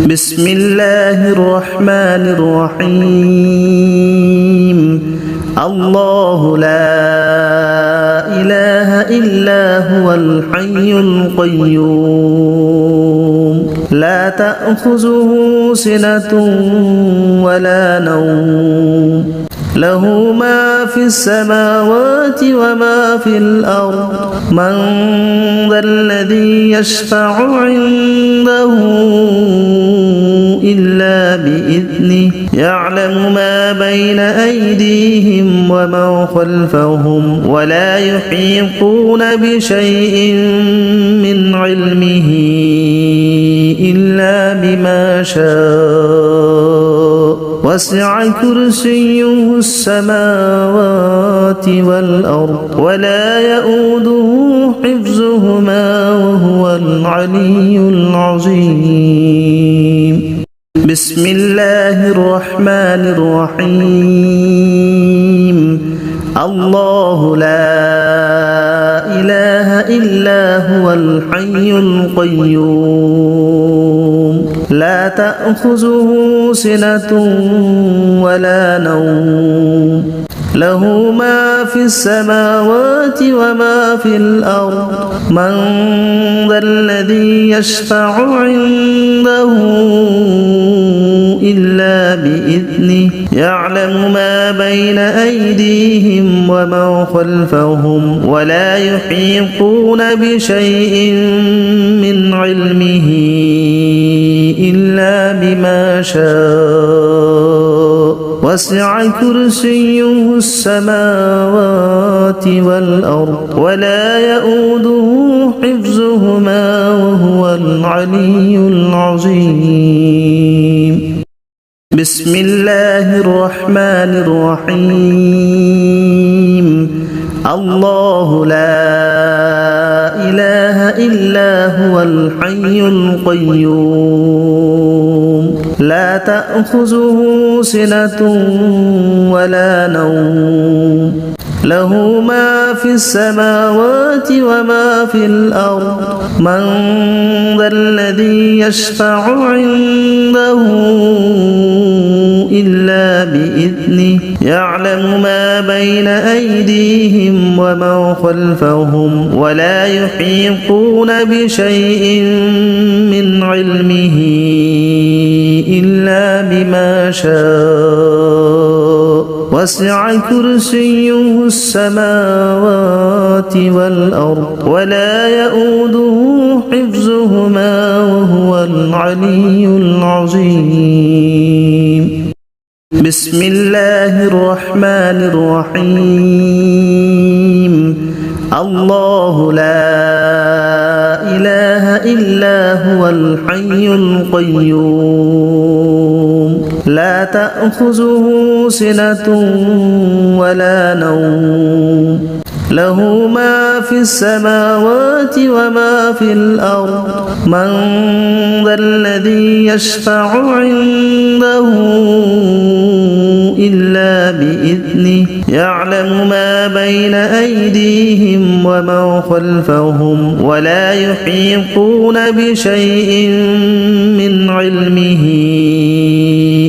بسم الله الرحمن الرحيم الله لا إله إلا هو الحي القيوم لا تأخذه سنة ولا نوم له ما في السماوات وما في الأرض من ذا الذي يشفع عنده إلا بإذنه يعلم ما بين أيديهم وما خلفهم ولا يحيطون بشيء من علمه إلا بما شاء وسع كرسيه السماوات والأرض ولا يؤوده حفظهما وهو العلي العظيم بسم الله الرحمن الرحيم الله لا إله إلا هو الحي القيوم لا تأخذه سنة ولا نوم له ما في السماوات وما في الأرض من ذا الذي يشفع عنده إلا بإذنه يعلم ما بين أيديهم وما خلفهم ولا يحيطون بشيء من علمه إلا بما شاء وسع كرسيه السماوات والأرض ولا يؤوده حفظهما وهو العلي العظيم بسم الله الرحمن الرحيم الله لا إله إلا هو الحي القيوم لا تأخذه سنة ولا نوم له ما في السماوات وما في الأرض من ذا الذي يشفع عنده إلا بإذنه يعلم ما بين أيديهم وما خلفهم ولا يحيطون بشيء من علمه إلا بما شاء وسع كرسيه السماوات والأرض ولا يؤوده حفظهما وهو العلي العظيم بسم الله الرحمن الرحيم الله لا إله إلا هو الحي القيوم لا تأخذه سنة ولا نوم له ما في السماوات وما في الأرض من ذا الذي يشفع عنده إلا بإذنه يعلم ما بين أيديهم وما خلفهم ولا يحيطون بشيء من علمه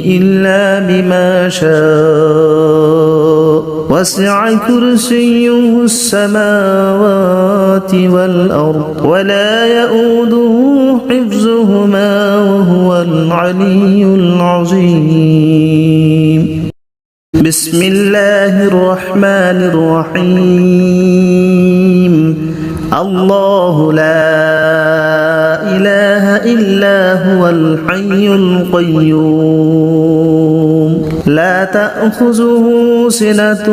إلا بما شاء وسع كرسيه السماوات والأرض ولا يؤوده حفظهما وهو العلي العظيم بسم الله الرحمن الرحيم الله لا إله إلا هو الحي القيوم لا تأخذه سنة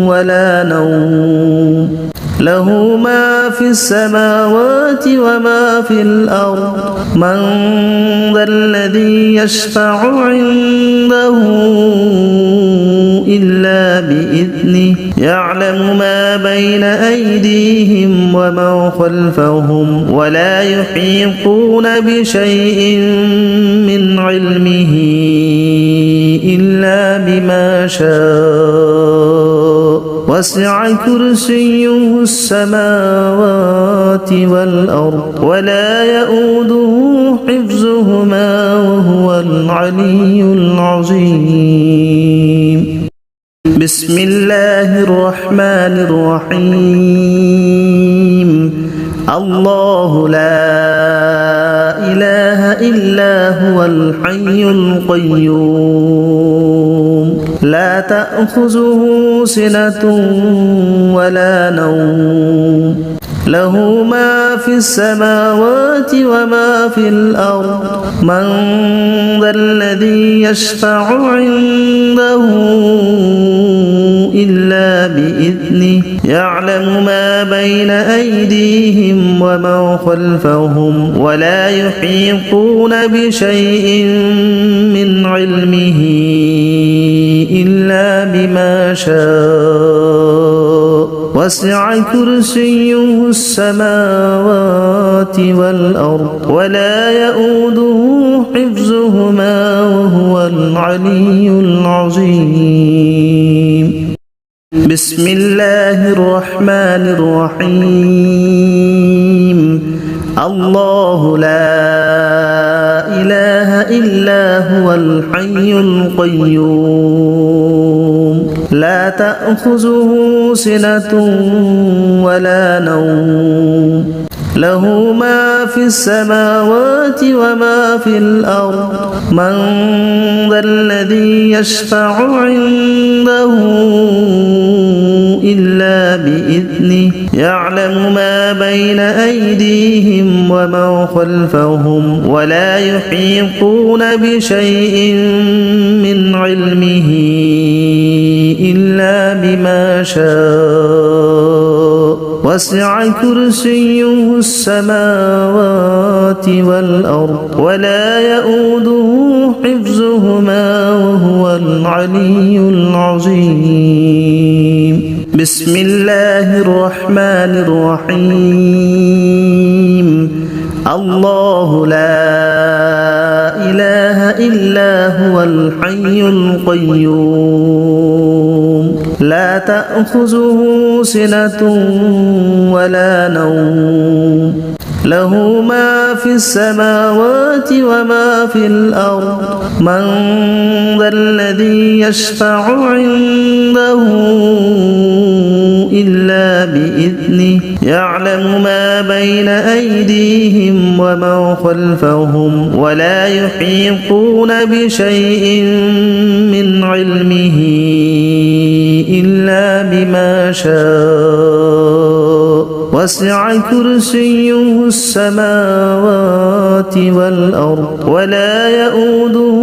ولا نوم له ما في السماوات وما في الأرض من ذا الذي يشفع عنده إلا بإذنه يعلم ما بين أيديهم وما خلفهم ولا يحيطون بشيء من علمه إلا بما شاء وسع كرسيه السماوات والأرض ولا يؤوده حفظهما وهو العلي العظيم. بسم الله الرحمن الرحيم. الله لا إله إلا هو الحي القيوم لا تأخذه سنة ولا نوم له ما في السماوات وما في الأرض من ذا الذي يشفع عنده إلا بإذنه يعلم ما بين أيديهم وما خلفهم ولا يحيطون بشيء من علمه إلا بما شاء وسع كرسيه السماوات والأرض ولا يؤوده حفظهما وهو العلي العظيم. بسم الله الرحمن الرحيم. الله لا إله إلا هو الحي القيوم لا تأخذه سنة ولا نوم له ما في السماوات وما في الأرض من ذا الذي يشفع عنده إلا بإذنه يعلم ما بين أيديهم وما خلفهم ولا يحيطون بشيء من علمه إلا بما شاء وسع كرسيه السماوات والأرض ولا يؤوده حفظهما وهو العلي العظيم. بسم الله الرحمن الرحيم. الله لا إله إلا هو الحي القيوم لا تأخذه سنة ولا نوم له ما في السماوات وما في الأرض من ذا الذي يشفع عنده إلا بإذنه يعلم ما بين أيديهم وما خلفهم ولا يحيطون بشيء من علمه إلا بما شاء وسع كرسيه السماوات والأرض ولا يؤوده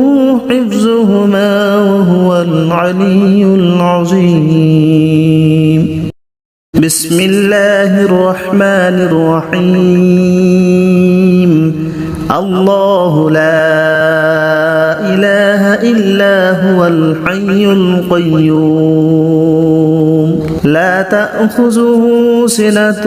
حفظهما وهو العلي العظيم. بسم الله الرحمن الرحيم. الله لا إله إلا هو الحي القيوم لا تأخذه سنة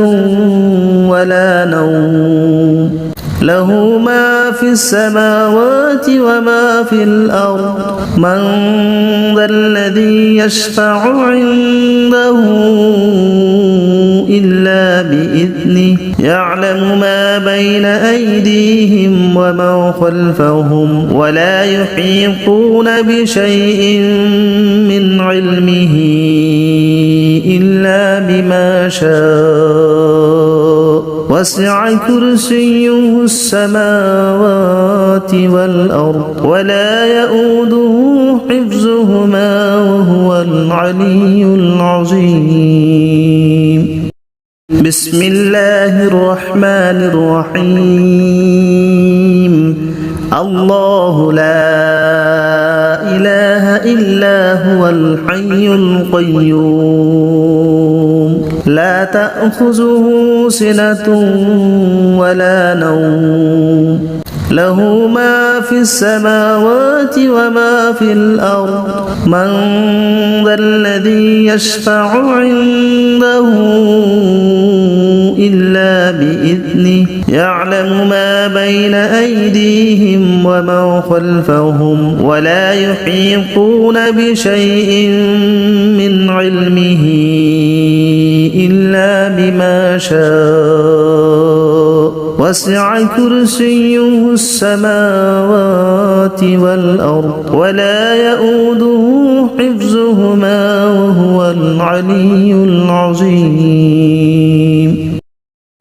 ولا نوم له ما في السماوات وما في الأرض من ذا الذي يشفع عنده إلا بإذنه يعلم ما بين أيديهم وما خلفهم ولا يحيطون بشيء من علمه إلا بما شاء وسع كرسيه السماوات والأرض ولا يؤوده حفظهما وهو العلي العظيم. بسم الله الرحمن الرحيم. الله لا إله إلا هو الحي القيوم لا تأخذه سنة ولا نوم له ما في السماوات وما في الأرض من ذا الذي يشفع عنده إلا بإذنه يعلم ما بين أيديهم وما خلفهم ولا يحيطون بشيء من علمه إلا بما شاء وسع كرسيه السماوات والأرض ولا يؤوده حفظهما وهو العلي العظيم.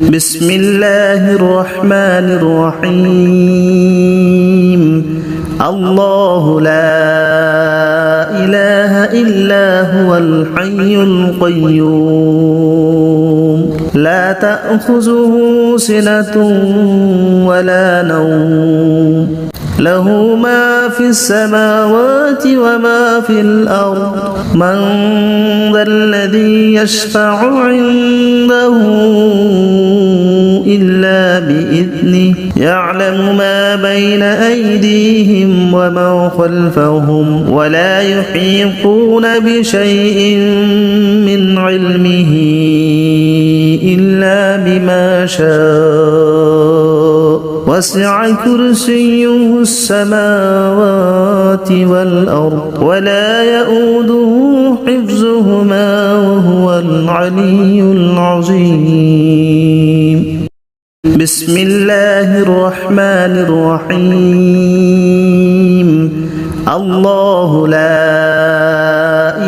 بسم الله الرحمن الرحيم. الله لا إله إلا هو الحي القيوم لا تأخذه سنة ولا نوم له ما في السماوات وما في الأرض من ذا الذي يشفع عنده إلا بإذنه يعلم ما بين أيديهم وما خلفهم ولا يحيطون بشيء من علمه إلا بما شاء وسع كرسيه السماوات والأرض ولا يؤوده حفظهما وهو العلي العظيم. بسم الله الرحمن الرحيم. الله لا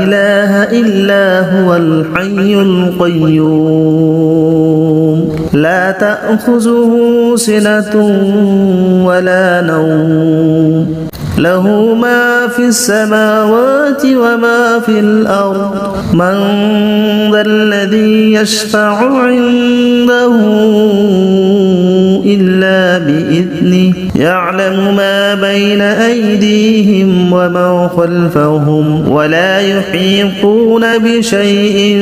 إله إلا هو الحي القيوم لا تأخذه سنة ولا نوم له ما في السماوات وما في الأرض من ذا الذي يشفع عنده إلا بإذنه يعلم ما بين أيديهم وما خلفهم ولا يحيطون بشيء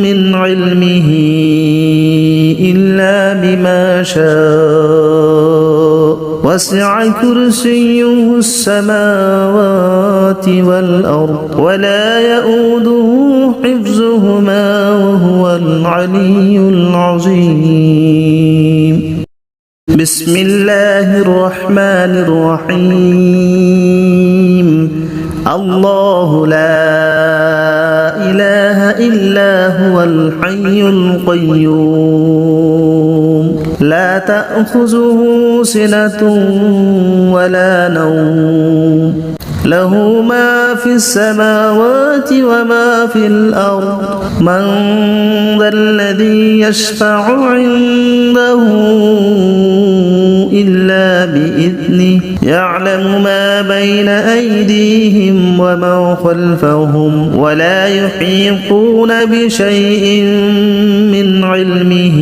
من علمه إلا بما شاء وسع كرسيه السماوات والأرض ولا يؤوده حفظهما وهو العلي العظيم. بسم الله الرحمن الرحيم. الله لا إله إلا هو الحي القيوم لا تأخذه سنة ولا نوم له ما في السماوات وما في الأرض من ذا الذي يشفع عنده إلا بإذنه يعلم ما بين أيديهم وما خلفهم ولا يحيطون بشيء من علمه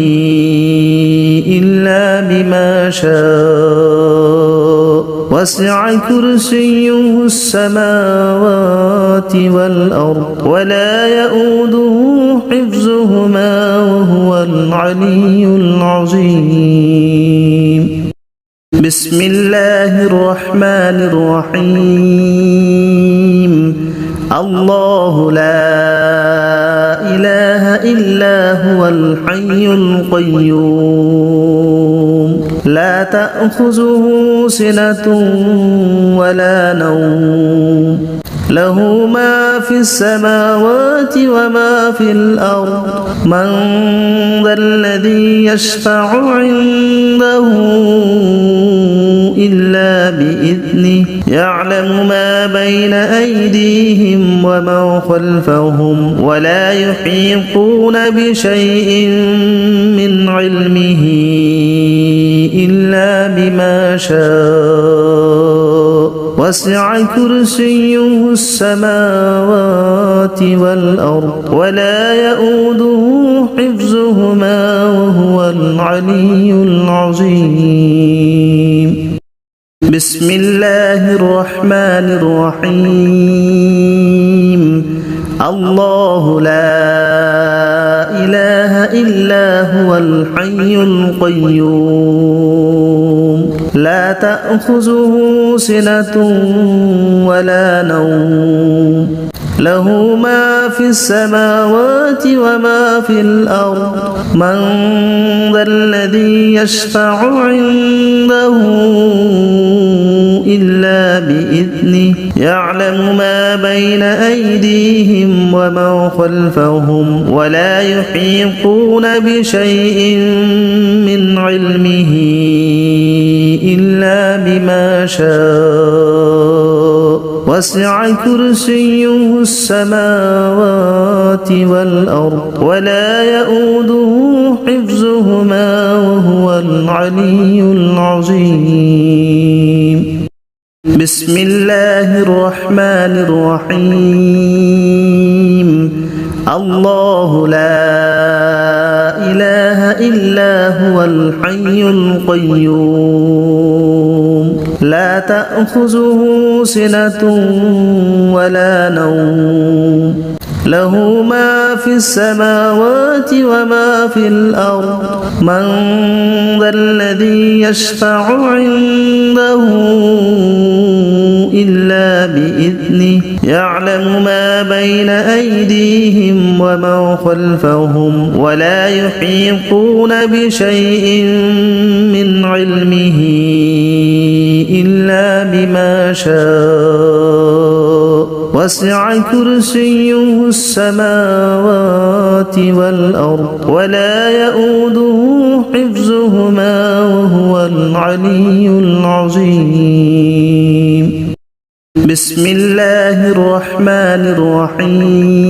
إلا بما شاء وسع كرسيه السماوات والأرض ولا يؤوده حفظهما وهو العلي العظيم. بسم الله الرحمن الرحيم. الله لا إله إلا هو الحي القيوم لا تأخذه سنة ولا نوم له ما في السماوات وما في الأرض من ذا الذي يشفع عنده إلا بإذنه يعلم ما بين أيديهم وما خلفهم ولا يحيطون بشيء من علمه إلا بما شاء وسع كرسيه السماوات والأرض ولا يؤوده حفظهما وهو العلي العظيم. بسم الله الرحمن الرحيم. الله لا إله إلا هو الحي القيوم لا تأخذه سنة ولا نوم له ما في السماوات وما في الأرض من ذا الذي يشفع عنده إلا بإذنه بإذنه يعلم ما بين أيديهم وما خلفهم ولا يحيطون بشيء من علمه إلا بما شاء وسع كرسيه السماوات والأرض ولا يؤوده حفظهما وهو العلي العظيم. بسم الله الرحمن الرحيم. الله لا إله إلا هو الحي القيوم لا تأخذه سنة ولا نوم له ما في السماوات وما في الأرض من ذا الذي يشفع عنده إلا بإذنه يعلم ما بين أيديهم وما خلفهم ولا يحيطون بشيء من علمه إلا بما شاء وسع كرسيه السماوات والأرض ولا يؤوده حفظهما وهو العلي العظيم. بسم الله الرحمن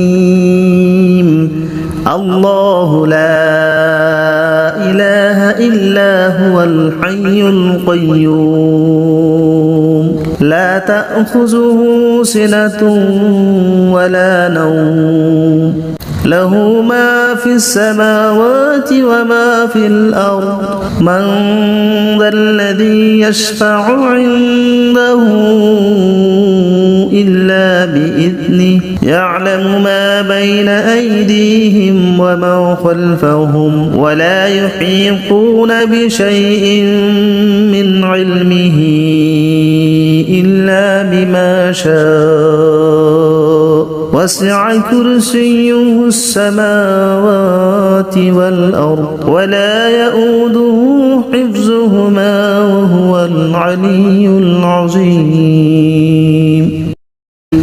الرحيم. الله لا إله إلا هو الحي القيوم لا تأخذه سنة ولا نوم له ما في السماوات وما في الأرض من ذا الذي يشفع عنده إلا بإذنه يعلم ما بين أيديهم وما خلفهم ولا يحيطون بشيء من علمه إلا بما شاء وسع كرسيه السماوات والأرض ولا يؤوده حفظهما وهو العلي العظيم.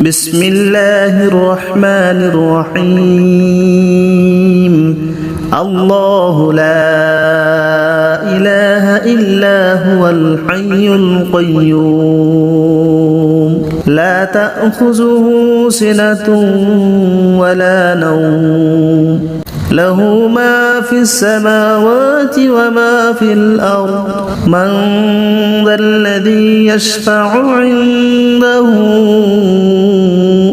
بسم الله الرحمن الرحيم. الله لا إله إلا هو الحي القيوم لا تأخذه سنة ولا نوم له ما في السماوات وما في الأرض من ذا الذي يشفع عنده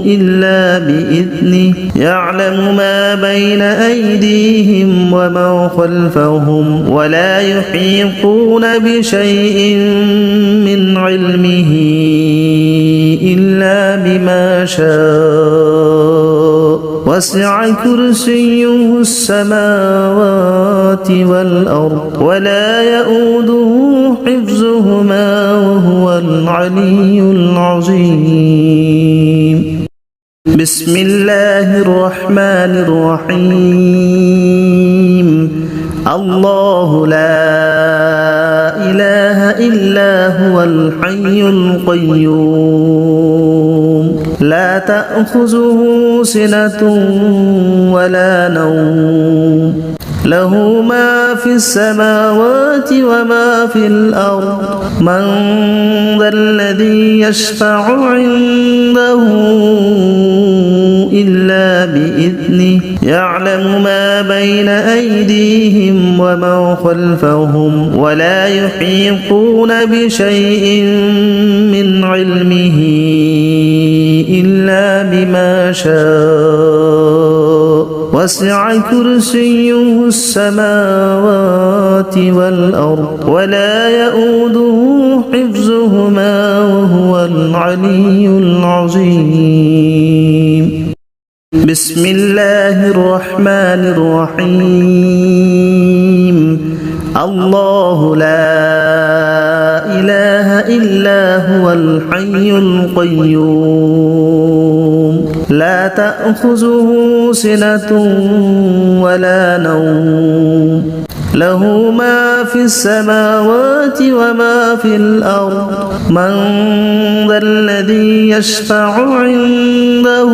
إلا بإذنه يعلم ما بين أيديهم وما خلفهم ولا يحيطون بشيء من علمه إلا بما شاء وسع كرسيه السماوات والأرض ولا يؤوده حفظهما وهو العلي العظيم. بسم الله الرحمن الرحيم. الله لا إله إلا هو الحي القيوم لا تأخذه سنة ولا نوم له ما في السماوات وما في الأرض من ذا الذي يشفع عنده إلا بإذنه يعلم ما بين أيديهم وما خلفهم ولا يحيطون بشيء من علمه إلا بما شاء وسع كرسيه السماوات والأرض ولا يؤوده حفظهما وهو العلي العظيم. بسم الله الرحمن الرحيم. الله لا إله إلا هو الحي القيوم لا تأخذه سنة ولا نوم له ما في السماوات وما في الأرض من ذا الذي يشفع عنده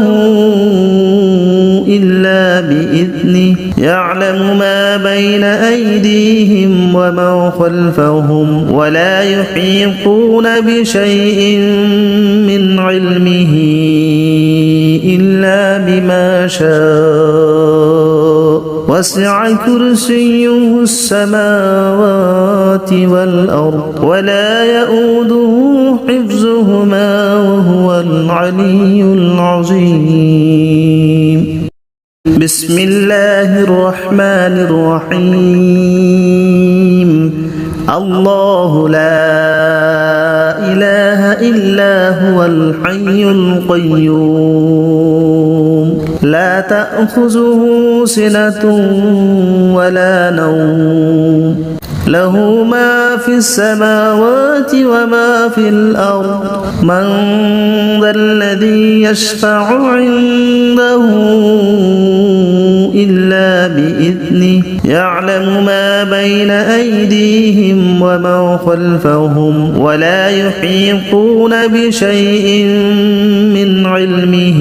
إلا بإذنه يعلم ما بين أيديهم وما خلفهم ولا يحيطون بشيء من علمه إلا بما شاء وسع كرسيه السماوات والأرض ولا يؤوده حفظهما وهو العلي العظيم بسم الله الرحمن الرحيم الله لا إله إلا هو الحي القيوم لا تأخذه سنة ولا نوم له ما في السماوات وما في الأرض من ذا الذي يشفع عنده إلا بإذنه يعلم ما بين أيديهم وما خلفهم ولا يحيطون بشيء من علمه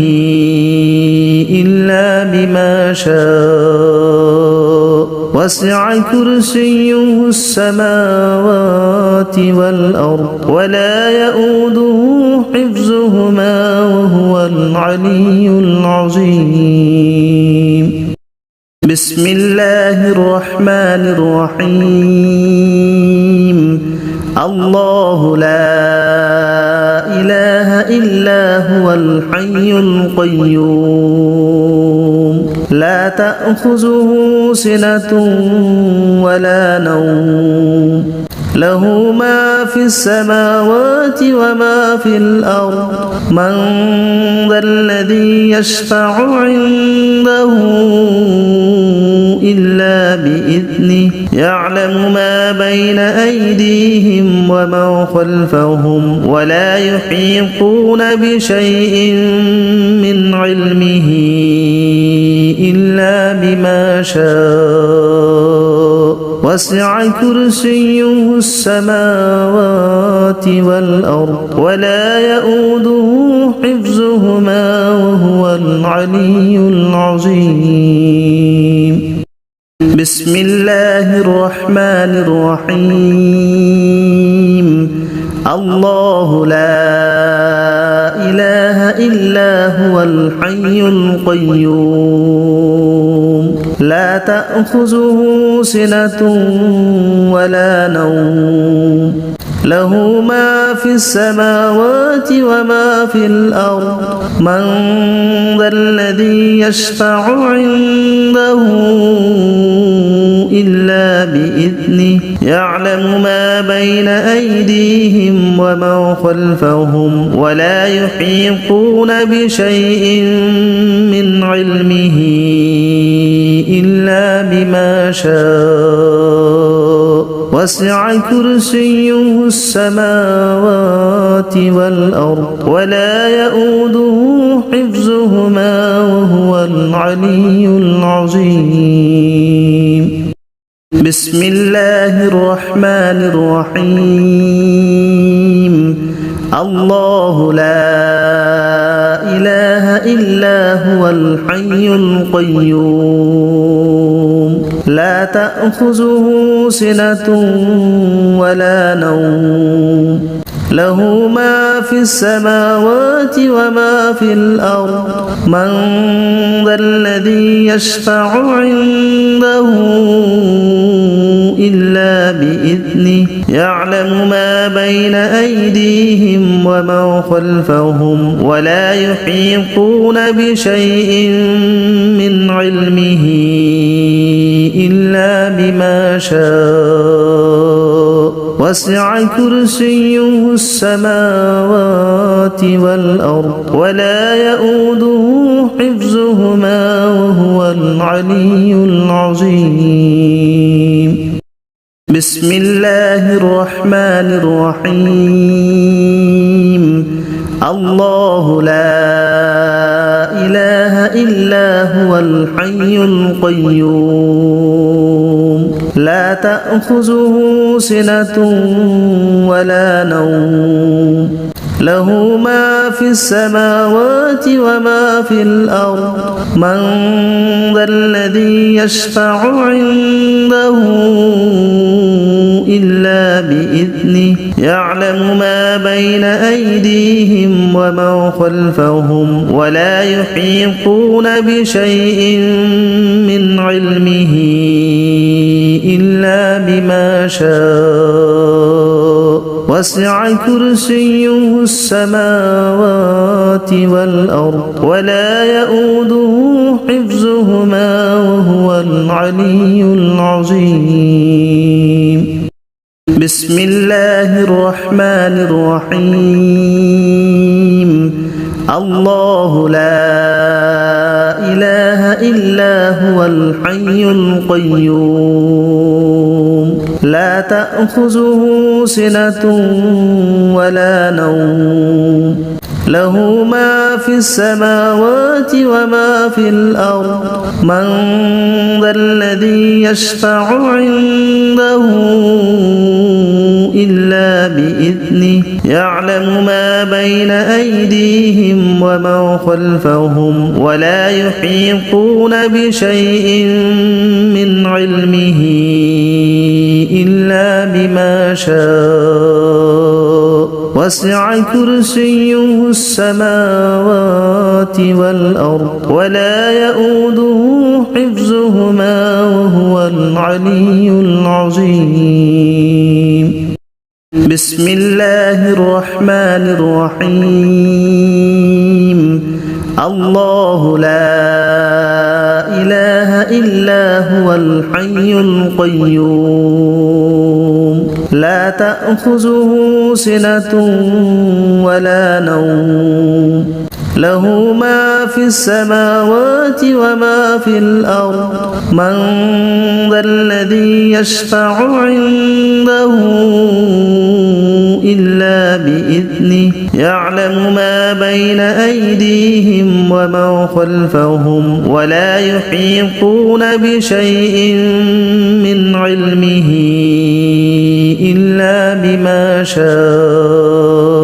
إلا بما شاء وسع كرسيه السماوات والأرض ولا يؤوده حفظهما وهو العلي العظيم بسم الله الرحمن الرحيم الله لا إله إلا هو الحي القيوم لا تأخذه سنة ولا نوم له ما في السماوات وما في الأرض من ذا الذي يشفع عنده إلا بإذنه يعلم ما بين أيديهم وما خلفهم ولا يحيطون بشيء من علمه إلا بما شاء وسع كرسيه السماوات والأرض ولا يؤوده حفظهما وهو العلي العظيم بسم الله الرحمن الرحيم الله لا إله إلا هو الحي القيوم لا تأخذه سنة ولا نوم له ما في السماوات وما في الأرض من ذا الذي يشفع عنده إلا بإذنه يعلم ما بين أيديهم وما خلفهم ولا يحيطون بشيء من علمه إلا بما شاء وسع كرسيه السماوات والأرض ولا يؤوده حفظهما وهو العلي العظيم بسم الله الرحمن الرحيم الله لا إله إلا هو الحي القيوم لا تأخذه سنة ولا نوم له ما في السماوات وما في الأرض من ذا الذي يشفع عنده إلا بإذنه يعلم ما بين أيديهم وما خلفهم ولا يحيطون بشيء من علمه إلا بما شاء وسع كرسيه السماوات والأرض ولا يؤوده حفظهما وهو العلي العظيم بسم الله الرحمن الرحيم الله لا إله إلا هو الحي القيوم لا تأخذه سنة ولا نوم له ما في السماوات وما في الأرض من ذا الذي يشفع عنده إلا بإذنه يعلم ما بين أيديهم وما خلفهم ولا يحيطون بشيء من علمه إلا بما شاء وسع كرسيه السماوات والأرض ولا يؤوده حفظهما وهو العلي العظيم بسم الله الرحمن الرحيم الله لا إله إلا هو الحي القيوم لا تأخذه سنة ولا نوم له ما في السماوات وما في الأرض من ذا الذي يشفع عنده إلا بإذنه يعلم ما بين أيديهم وما خلفهم ولا يحيطون بشيء من علمه إلا بما شاء وسع كرسيه السماوات والأرض ولا يؤوده حفظهما وهو العلي العظيم بسم الله الرحمن الرحيم الله لا إله إلا هو الحي القيوم لا تأخذه سنة ولا نوم له ما في السماوات وما في الأرض من ذا الذي يشفع عنده إلا بإذنه يعلم ما بين أيديهم وما خلفهم ولا يحيطون بشيء من علمه إلا بما شاء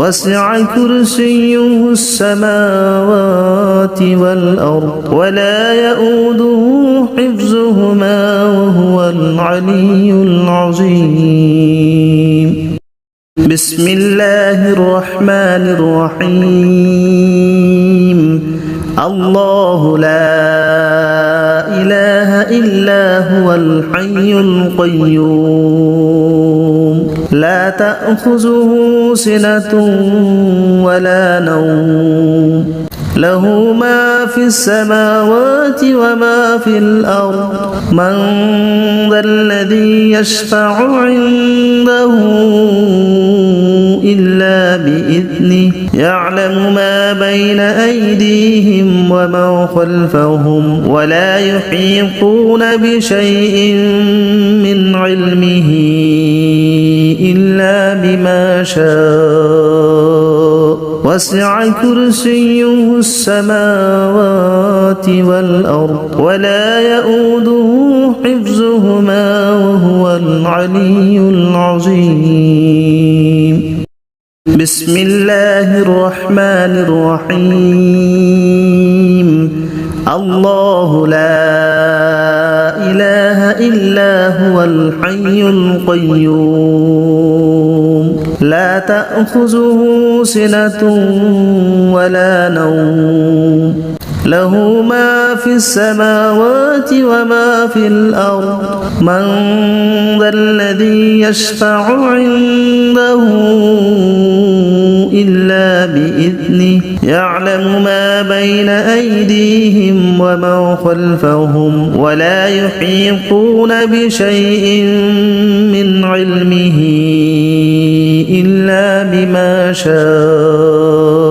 وسع كرسيه السماوات والأرض ولا يؤوده حفظهما وهو العلي العظيم بسم الله الرحمن الرحيم الله لا إله إلا هو الحي القيوم لا تأخذه سنة ولا نوم له ما في السماوات وما في الأرض من ذا الذي يشفع عنده إلا بإذنه يعلم ما بين أيديهم وما خلفهم ولا يحيطون بشيء من علمه إلا بما شاء وسع كرسيه السماوات والأرض ولا يؤوده حفظهما وهو العلي العظيم بسم الله الرحمن الرحيم الله لا إله إلا هو الحي القيوم لا تأخذه سنة ولا نوم له ما في السماوات وما في الأرض من ذا الذي يشفع عنده إلا بإذنه يعلم ما بين أيديهم وما خلفهم ولا يحيطون بشيء من علمه إلا بما شاء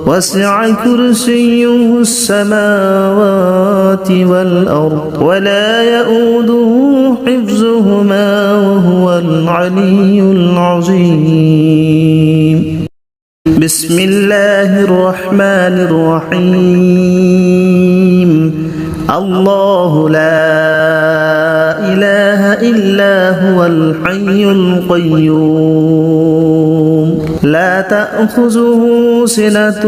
وسع كرسيه السماوات والأرض ولا يؤوده حفظهما وهو العلي العظيم بسم الله الرحمن الرحيم الله لا إله إلا هو الحي القيوم لا تأخذه سنة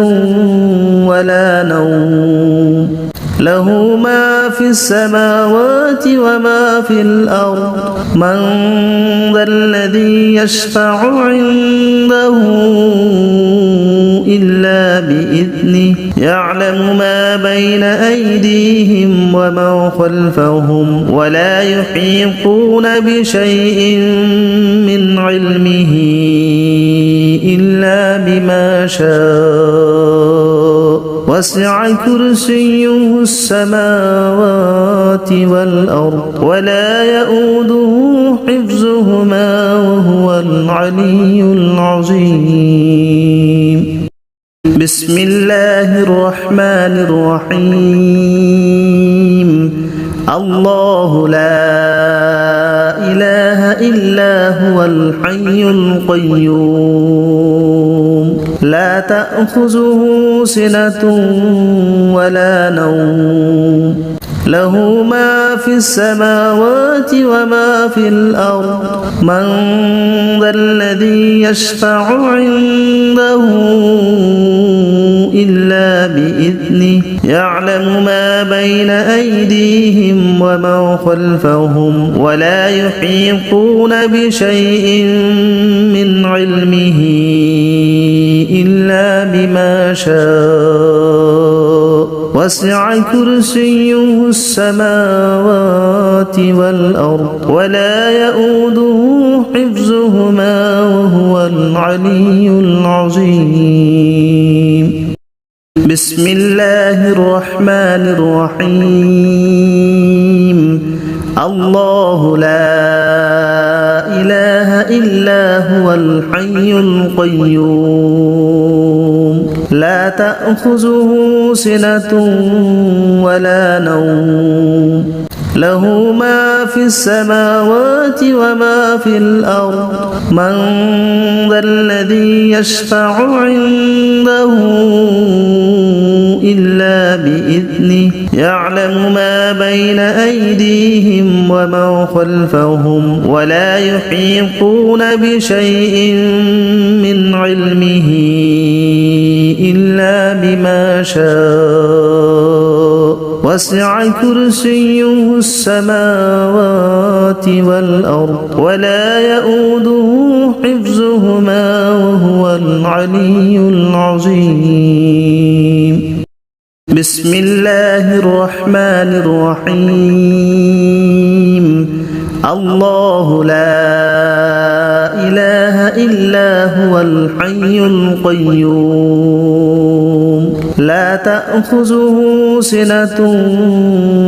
ولا نوم له ما في السماوات وما في الأرض من ذا الذي يشفع عنده إلا بإذنه يعلم ما بين أيديهم وما خلفهم ولا يحيطون بشيء من علمه إلا بما شاء وسع كرسيه السماوات والأرض ولا يؤوده حفظهما وهو العلي العظيم بسم الله الرحمن الرحيم الله لا إله إلا هو الحي القيوم لا تأخذه سنة ولا نوم له ما في السماوات وما في الأرض من ذا الذي يشفع عنده إلا بإذنه يعلم ما بين أيديهم وما خلفهم ولا يحيطون بشيء من علمه إلا بما شاء وسع كرسيه السماوات والأرض ولا يؤوده حفظهما وهو العلي العظيم بسم الله الرحمن الرحيم الله لا إله إلا هو الحي القيوم لا تأخذه سنة ولا نوم له ما في السماوات وما في الأرض من ذا الذي يشفع عنده إلا بإذنه يعلم ما بين أيديهم وما خلفهم ولا يحيطون بشيء من علمه إلا بما شاء وسع كرسيه السماوات والأرض ولا يؤوده حفظهما وهو العلي العظيم بسم الله الرحمن الرحيم الله لا إله إلا هو الحي القيوم لا تأخذه سنة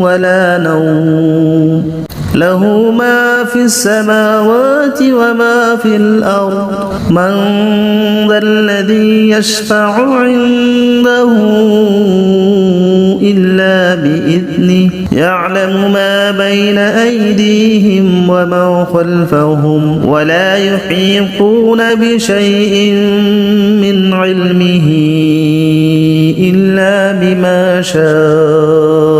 ولا نوم له ما في السماوات وما في الأرض من ذا الذي يشفع عنده إلا بإذنه يعلم ما بين أيديهم وما خلفهم ولا يحيطون بشيء من علمه إلا بما شاء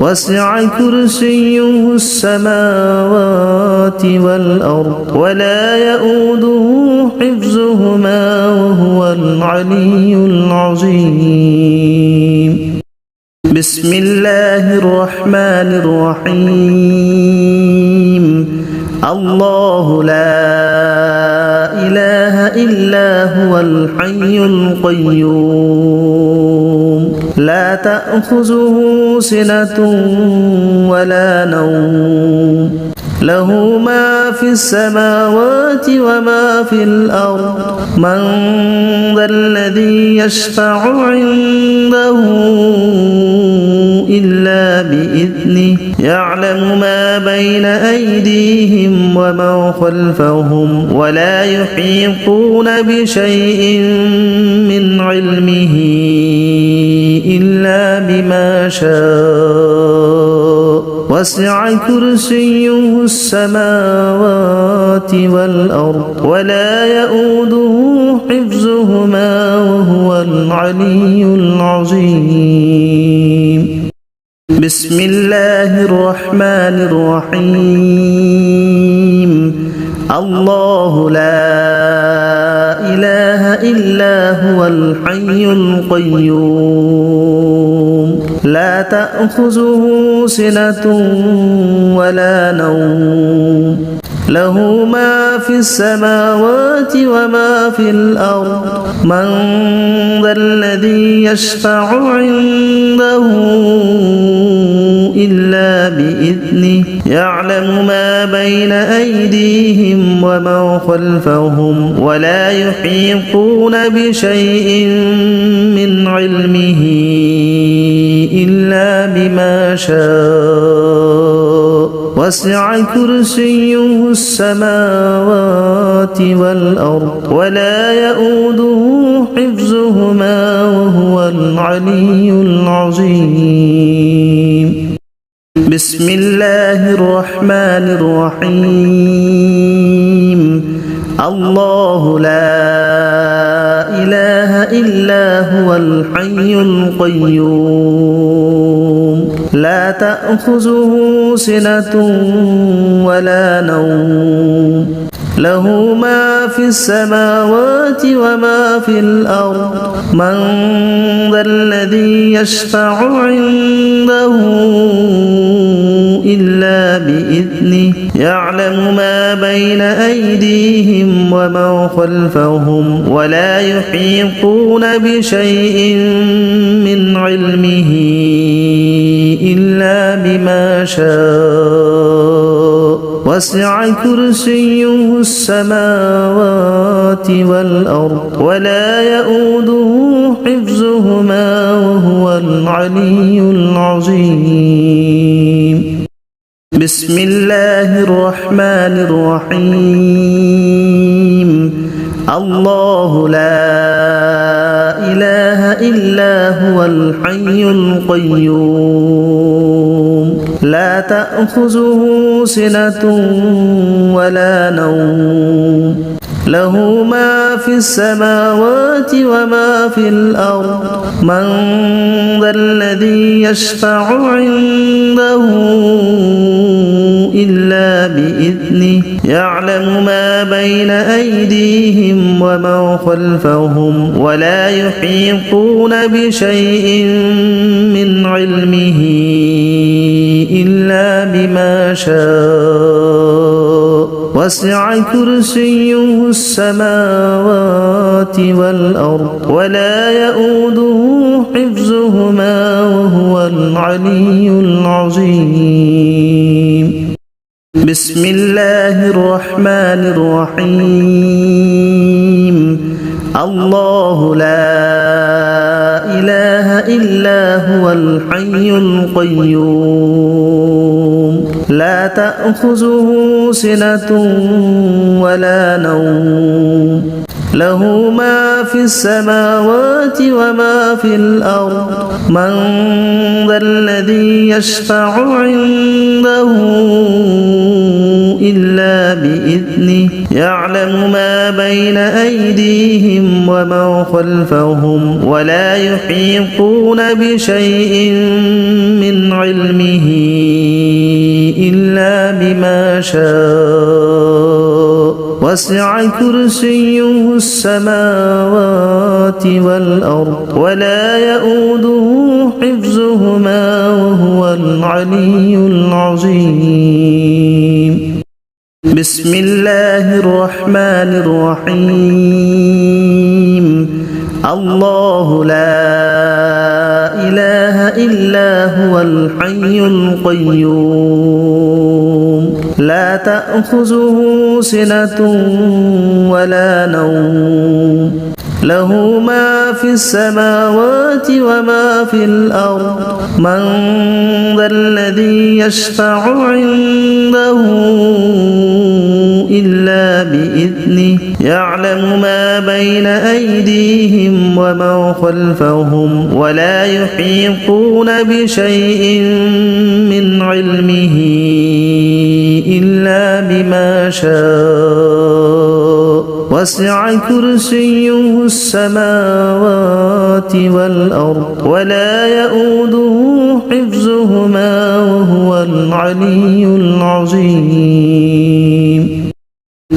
وسع كرسيه السماوات والأرض ولا يؤوده حفظهما وهو العلي العظيم بسم الله الرحمن الرحيم الله لا إله إلا هو الحي القيوم لا تأخذه سنة ولا نوم له ما في السماوات وما في الأرض من ذا الذي يشفع عنده إلا بإذنه يعلم ما بين أيديهم وما خلفهم ولا يحيطون بشيء من علمه إلا بما شاء وسع كرسيه السماوات والأرض ولا يؤوده حفظهما وهو العلي العظيم بسم الله الرحمن الرحيم الله لا إله إلا هو الحي القيوم لا تأخذه سنة ولا نوم له ما في السماوات وما في الأرض من ذا الذي يشفع عنده إلا بإذنه يعلم ما بين أيديهم وما خلفهم ولا يحيطون بشيء من علمه إلا بما شاء وسع كرسيه السماوات والأرض ولا يؤوده حفظهما وهو العلي العظيم بسم الله الرحمن الرحيم الله لا إله إلا هو الحي القيوم لا تأخذه سنة ولا نوم له ما في السماوات وما في الأرض من ذا الذي يشفع عنده إلا بإذنه يعلم ما بين أيديهم وما خلفهم ولا يحيطون بشيء من علمه إلا بما شاء وسع كرسيه السماوات والأرض ولا يؤوده حفظهما وهو العلي العظيم بسم الله الرحمن الرحيم الله لا إله إلا هو الحي القيوم لا تأخذه سنة ولا نوم له ما في السماوات وما في الأرض من ذا الذي يشفع عنده إلا بإذنه يعلم ما بين أيديهم وما خلفهم ولا يحيطون بشيء من علمه إلا بما شاء وسع كرسيه السماوات والأرض ولا يؤوده حفظهما وهو العلي العظيم بسم الله الرحمن الرحيم الله لا إله إلا هو الحي القيوم لا تأخذه سنة ولا نوم له ما في السماوات وما في الأرض من ذا الذي يشفع عنده إلا بإذنه يعلم ما بين أيديهم وما خلفهم ولا يحيطون بشيء من علمه إلا بما شاء وسع كرسيه السماوات والأرض ولا يؤوده حفظهما وهو العلي العظيم بسم الله الرحمن الرحيم الله لا إله إلا هو الحي القيوم لا تأخذه سنة ولا نوم له ما في السماوات وما في الأرض من ذا الذي يشفع عنده إلا بإذنه يعلم ما بين أيديهم وما خلفهم ولا يحيطون بشيء من علمه إلا بما شاء وسع كرسيه السماوات والأرض ولا يؤوده حفظهما وهو العلي العظيم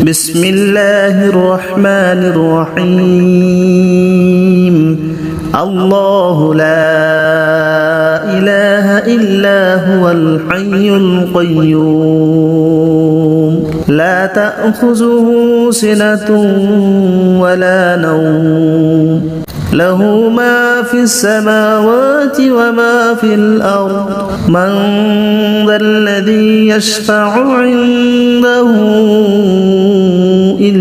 بسم الله الرحمن الرحيم الله لا إله إلا هو الحي القيوم لا تأخذه سنة ولا نوم له ما في السماوات وما في الأرض من ذا الذي يشفع عنده إلا